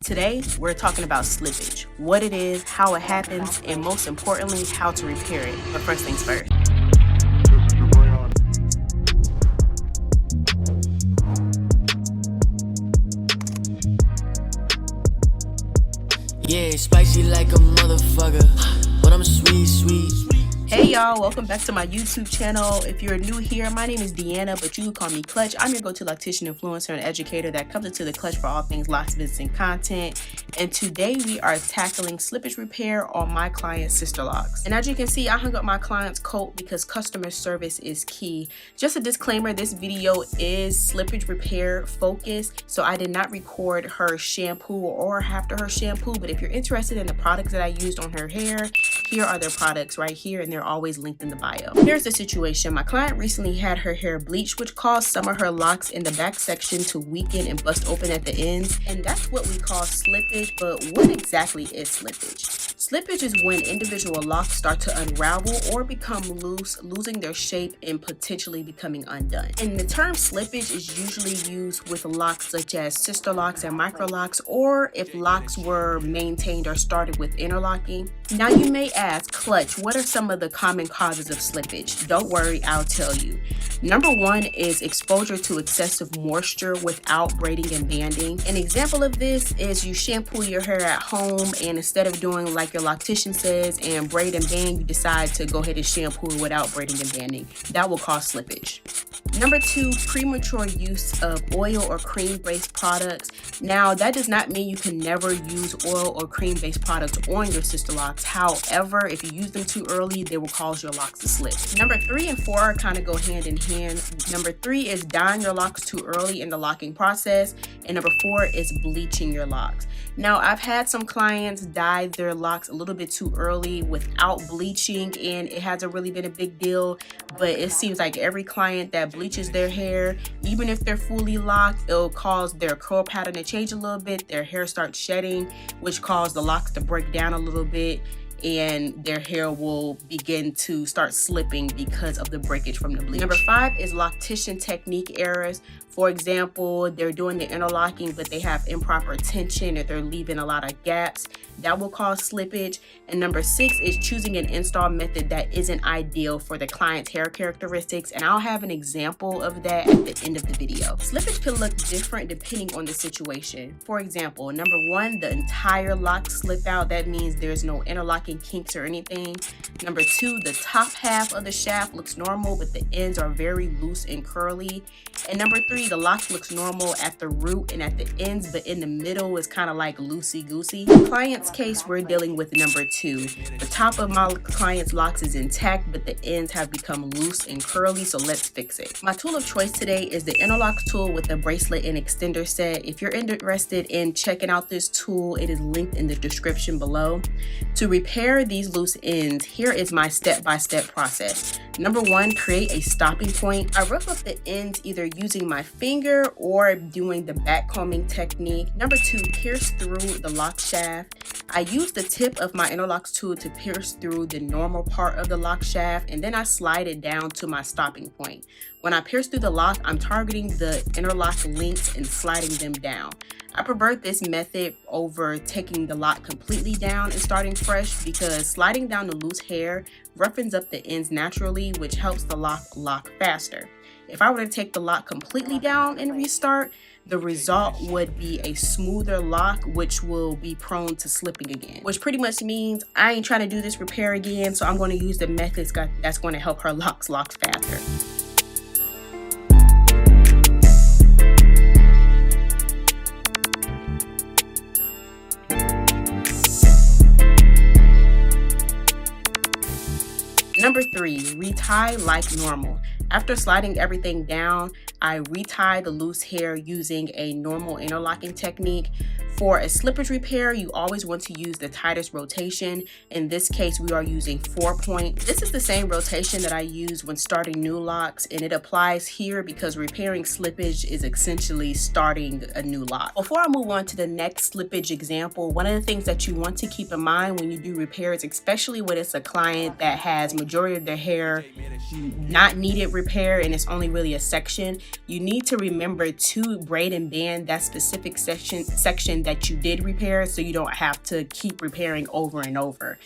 Today, we're talking about slippage, what it is, how it happens, and most importantly, how to repair it. But first things first. Yeah, spicy like a motherfucker, but I'm sweet. Hey y'all, welcome back to my YouTube channel. If you're new here, my name is Deanna, but you can call me Clutch. I'm your go-to Loctician influencer and educator that comes into the clutch for all things Locs business and content. And today we are tackling slippage repair on my client's sister Locs. And as you can see, I hung up my client's coat because customer service is key. Just a disclaimer, this video is slippage repair focused, so I did not record her shampoo or after her shampoo, but if you're interested in the products that I used on her hair, here are their products right here, and they're always linked in the bio. Here's the situation. My client recently had her hair bleached, which caused some of her locks in the back section to weaken and bust open at the ends. And that's what we call slippage, but what exactly is slippage? Slippage is when individual locks start to unravel or become loose, losing their shape and potentially becoming undone. And the term slippage is usually used with locks such as sister locks and microlocks, or if locks were maintained or started with interlocking. Now you may ask, Clutch, what are some of the common causes of slippage? Don't worry, I'll tell you. Number one is exposure to excessive moisture without braiding and banding. An example of this is you shampoo your hair at home, and instead of doing like your Loctician says and braid and band, you decide to go ahead and shampoo without braiding and banding. That will cause slippage. Number two, premature use of oil or cream-based products. Now, that does not mean you can never use oil or cream-based products on your sister locks. However, if you use them too early, they will cause your locks to slip. Number 3 and 4 kind of go hand in hand. Number 3 is dyeing your locks too early in the locking process. And number 4 is bleaching your locks. Now, I've had some clients dye their locks a little bit too early without bleaching, and it hasn't really been a big deal, but it seems like every client that bleaches their hair, even if they're fully locked, it'll cause their curl pattern to change a little bit, their hair starts shedding, which causes the locks to break down a little bit, and their hair will begin to start slipping because of the breakage from the bleach. Number 5 is Loctician technique errors. For example, they're doing the interlocking, but they have improper tension or they're leaving a lot of gaps. That will cause slippage. And number 6 is choosing an install method that isn't ideal for the client's hair characteristics. And I'll have an example of that at the end of the video. Slippage can look different depending on the situation. For example, number 1, the entire lock slip out. That means there's no interlocking kinks or anything. Number 2, the top half of the shaft looks normal, but the ends are very loose and curly. And number 3, the lock looks normal at the root and at the ends, but in the middle is kind of like loosey-goosey. In the client's case, we're dealing with number 2. The top of my client's locks is intact, but the ends have become loose and curly, so let's fix it. My tool of choice today is the Interlocks tool with the bracelet and extender set. If you're interested in checking out this tool, it is linked in the description below. To repair these loose ends, here is my step-by-step process. Number 1, create a stopping point. I rough up the ends either using my finger or doing the back combing technique. Number 2, pierce through the lock shaft. I use the tip of my Interlocks tool to pierce through the normal part of the lock shaft, and then I slide it down to my stopping point. When I pierce through the lock, I'm targeting the interlock links and sliding them down. I prefer this method over taking the lock completely down and starting fresh because sliding down the loose hair roughens up the ends naturally, which helps the lock faster. If I were to take the lock completely down and restart, the result would be a smoother lock, which will be prone to slipping again, which pretty much means I ain't trying to do this repair again, so I'm going to use the methods that's going to help her locks lock faster. Number 3, retie like normal. After sliding everything down, I retie the loose hair using a normal interlocking technique. For a slippage repair, you always want to use the tightest rotation. In this case, we are using 4-point. This is the same rotation that I use when starting new locks, and it applies here because repairing slippage is essentially starting a new lock. Before I move on to the next slippage example, one of the things that you want to keep in mind when you do repairs, especially when it's a client that has majority of their hair not needed repair and it's only really a section, you need to remember to braid and band that specific section that you did repair, so you don't have to keep repairing over and over.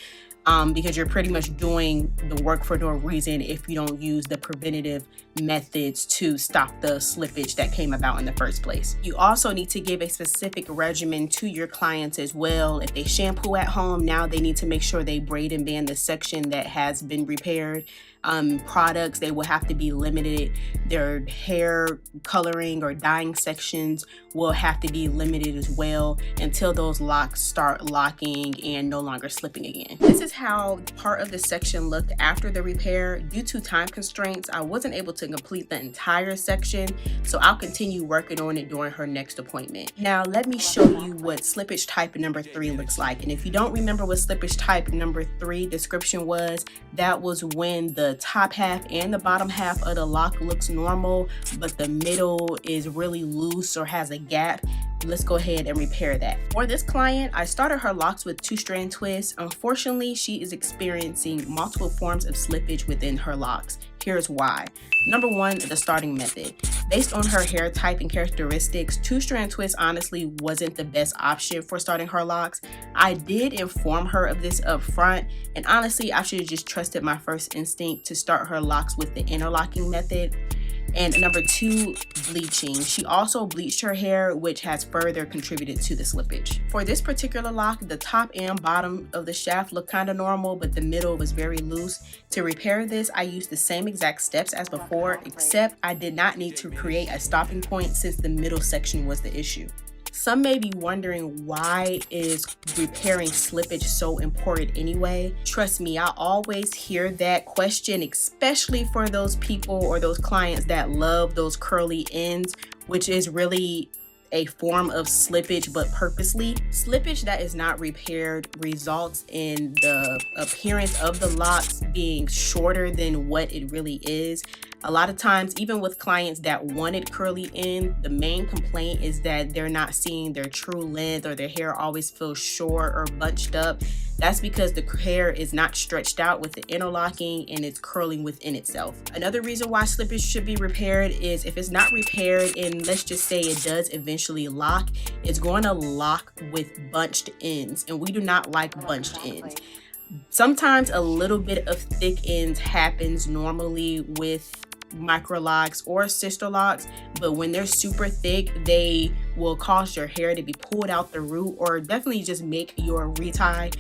Because you're pretty much doing the work for no reason if you don't use the preventative methods to stop the slippage that came about in the first place. You also need to give a specific regimen to your clients as well. If they shampoo at home, now they need to make sure they braid and band the section that has been repaired. Products, they will have to be limited. Their hair coloring or dyeing sections will have to be limited as well until those locks start locking and no longer slipping again. This is how part of the section looked after the repair. Due to time constraints, I wasn't able to complete the entire section, so I'll continue working on it during her next appointment. Now let me show you what slippage type number 3 looks like. And if you don't remember what slippage type number 3 description was, that was when the top half and the bottom half of the lock looks normal, but the middle is really loose or has a gap. Let's go ahead and repair that. For this client, I started her locks with 2-strand twists. Unfortunately, she is experiencing multiple forms of slippage within her locks. Here's why. Number 1, the starting method. Based on her hair type and characteristics, 2-strand twist honestly wasn't the best option for starting her locks. I did inform her of this up front, and honestly, I should have just trusted my first instinct to start her locks with the interlocking method. And number 2, bleaching. She also bleached her hair, which has further contributed to the slippage. For this particular lock, the top and bottom of the shaft look kind of normal, but the middle was very loose. To repair this, I used the same exact steps as before, except I did not need to create a stopping point since the middle section was the issue. Some may be wondering, why is repairing slippage so important anyway? Trust me, I always hear that question, especially for those people or those clients that love those curly ends, which is really a form of slippage, but purposely. Slippage that is not repaired results in the appearance of the locks being shorter than what it really is. A lot of times, even with clients that wanted curly ends, the main complaint is that they're not seeing their true length, or their hair always feels short or bunched up. That's because the hair is not stretched out with the interlocking and it's curling within itself. Another reason why slippage should be repaired is if it's not repaired, and let's just say it does eventually lock, it's going to lock with bunched ends, and we do not like bunched ends. Sometimes a little bit of thick ends happens normally with Microlocks or sister locks, but when they're super thick, they will cause your hair to be pulled out the root, or definitely just make your retie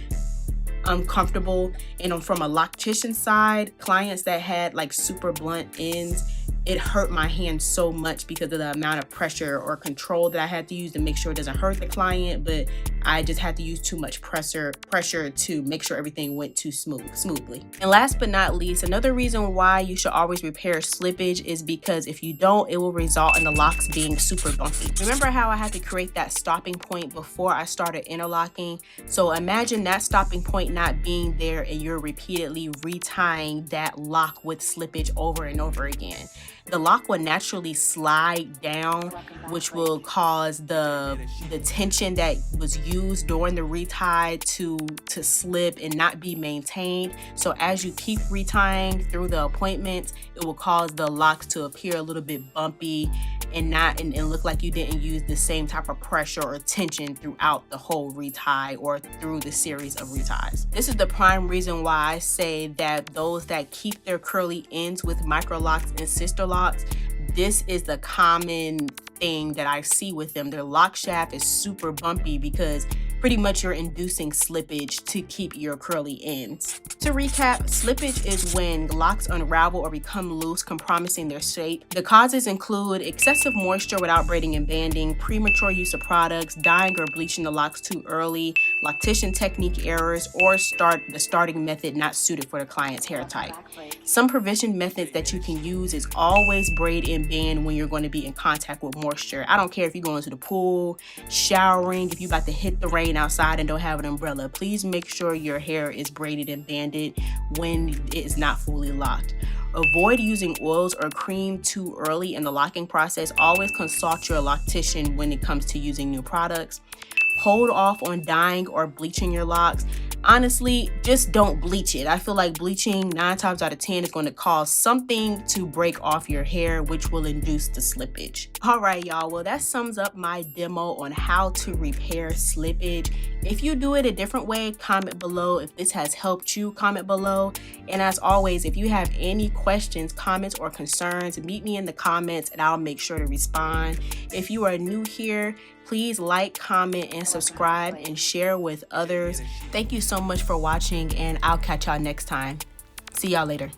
uncomfortable. And from a Loctician side, clients that had like super blunt ends, it hurt my hand so much because of the amount of pressure or control that I had to use to make sure it doesn't hurt the client, but I just had to use too much pressure to make sure everything went too smoothly. And last but not least, another reason why you should always repair slippage is because if you don't, it will result in the locks being super bumpy. Remember how I had to create that stopping point before I started interlocking? So imagine that stopping point not being there and you're repeatedly retying that lock with slippage over and over again. The lock will naturally slide down, which will cause the tension that was used during the retie to slip and not be maintained. So as you keep retying through the appointments, it will cause the locks to appear a little bit bumpy and look like you didn't use the same type of pressure or tension throughout the whole retie or through the series of reties. This is the prime reason why I say that those that keep their curly ends with Microlocks and sister locks, this is the common thing that I see with them. Their lock shaft is super bumpy because pretty much you're inducing slippage to keep your curly ends. To recap, slippage is when locks unravel or become loose, compromising their shape. The causes include excessive moisture without braiding and banding, premature use of products, dyeing or bleaching the locks too early, Loctician technique errors, or the starting method not suited for the client's hair type. Some prevention methods that you can use is always braid and band when you're going to be in contact with moisture. I don't care if you're going to the pool, showering, if you're about to hit the rain outside and don't have an umbrella. Please make sure your hair is braided and banded when it is not fully locked. Avoid using oils or cream too early in the locking process. Always consult your Loctician when it comes to using new products. Hold off on dyeing or bleaching your locks. honestly, just don't bleach it. I feel like bleaching 9 times out of 10 is going to cause something to break off your hair, which will induce the slippage. All right, y'all. Well, that sums up my demo on how to repair slippage. If you do it a different way, comment below. If this has helped you, comment below. And as always, if you have any questions, comments, or concerns, meet me in the comments and I'll make sure to respond. If you are new here, please like, comment, and subscribe and share with others. Thank you so much for watching, and I'll catch y'all next time. See y'all later.